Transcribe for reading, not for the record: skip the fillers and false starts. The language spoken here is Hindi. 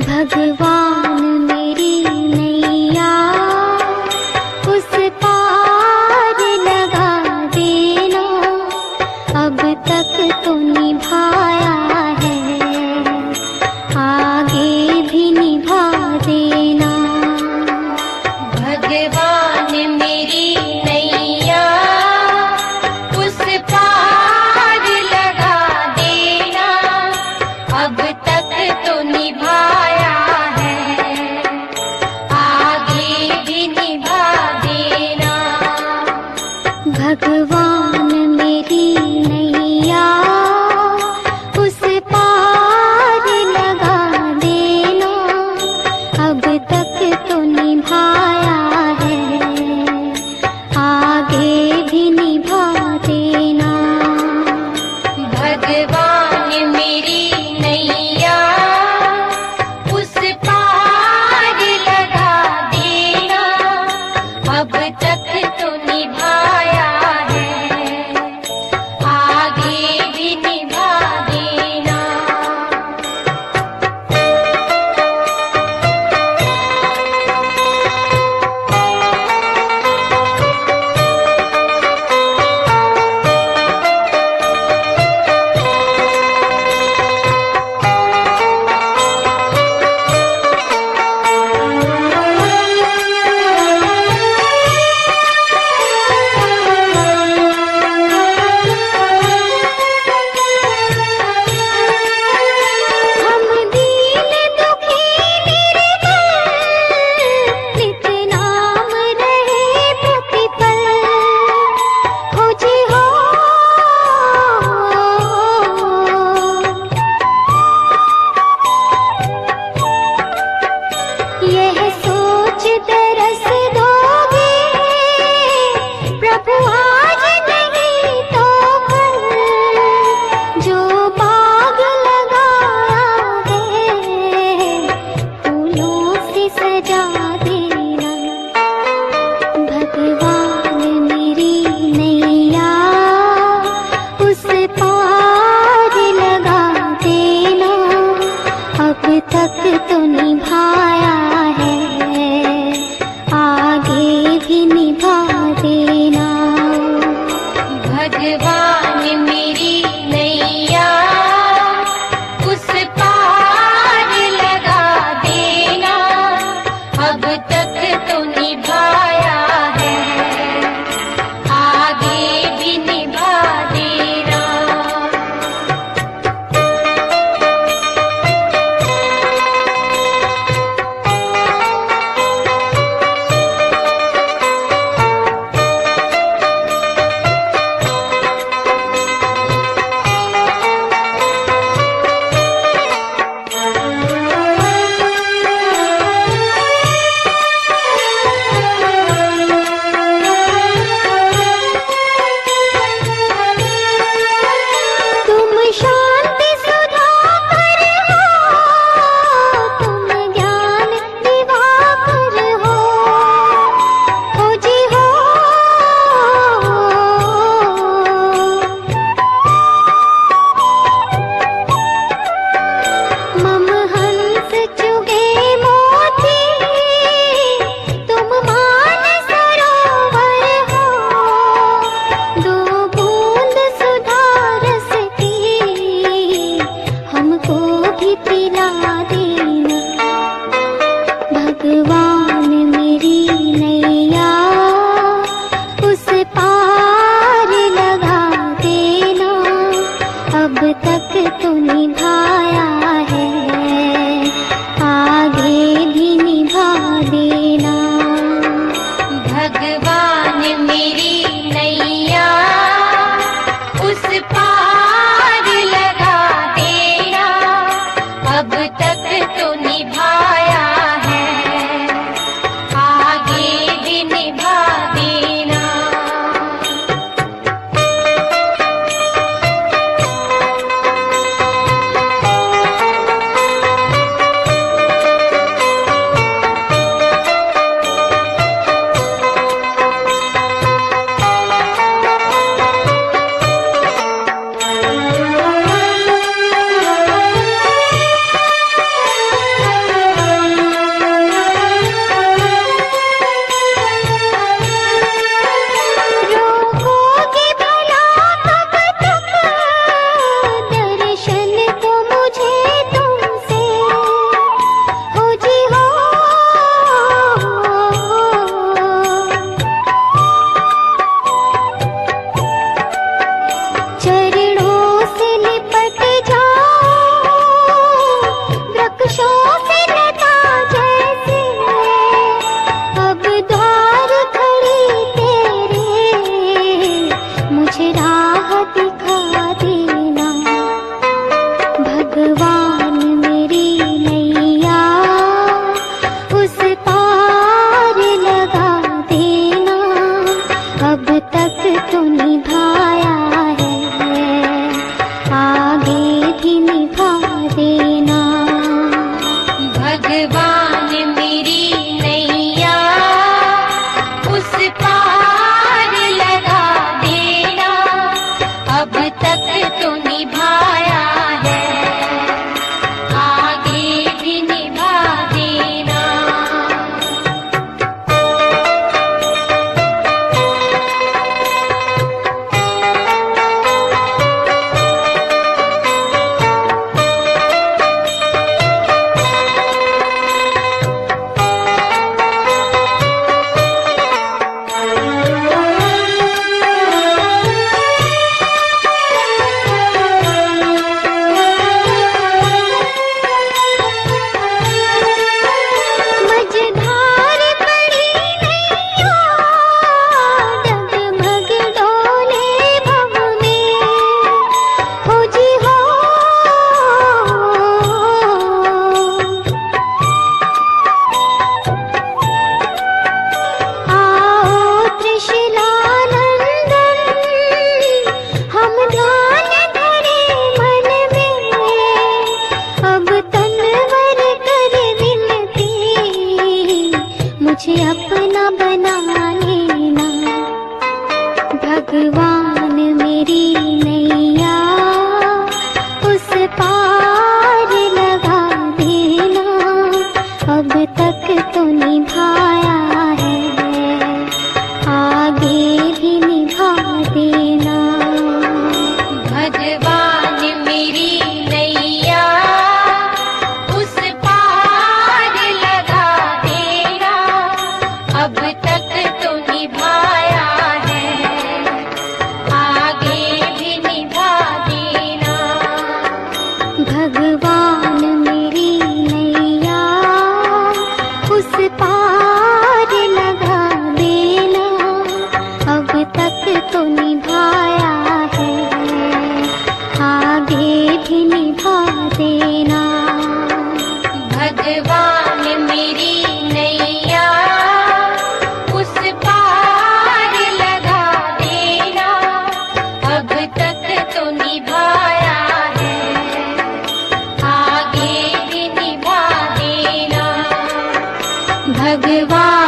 भगवान मेरी नैया उस पार लगा देना, अब तक तो निभाया है, आगे भी निभा देना। भगवान मेरी नैया उस पार लगा देना, अब तक तो निभाया है, आगे भी निभा देना। भगवान मेरी नैया उस पार लगा देना, अब तक तो निभाया है, आगे भी निभा देना। भगवान मेरी नैया उस पार लगा देना, अब तक तो निभाया है, आगे भी निभा देना। हम दीन दुखी निर्बल, नित नाम रहे प्रतिपल, खोजी हो यह सोच तरस दोगे, प्रभु आज नहीं तो कल, जो बाग लगाया है फूलों से सजा देना। भगवान मेरी नैया उस पार लगा देना, अब तक तो निभाया है, आगे भी निभा देना। भगवान मेरी नैया उस पार लगा देना, अब तक तो निभाया है, आगे भी निभा देना। अब तक तो निभाया है, आगे भी निभा देना। भगवान मेरी नैया उस पार लगा देना, अब तक तो निभाया है, आगे भी निभा देना। भगवान मेरी नैया उस पार लगा देना, अब तक तो निभाया है, आगे भी निभा देना। भगवान मेरी नैया उस पार लगा देना, अब तक तो निभाया है, आगे भी निभा देना। मुझे अपना बना लेना। भगवान मेरी नैया उस पार लगा देना, अब तक तो निभाया है, आगे भी निभा देना। भगवान मेरी नैया उस पार लगा देना, अब तक तो निभाया है, आगे भी निभा देना। भगवान मेरी नैया उस पार लगा देना, अब तक तो निभाया है, आगे भी निभा देना। भगवान मेरी नैया उस पार लगा देना, अब तक तो निभाया है, आगे भी निभा देना। भगवान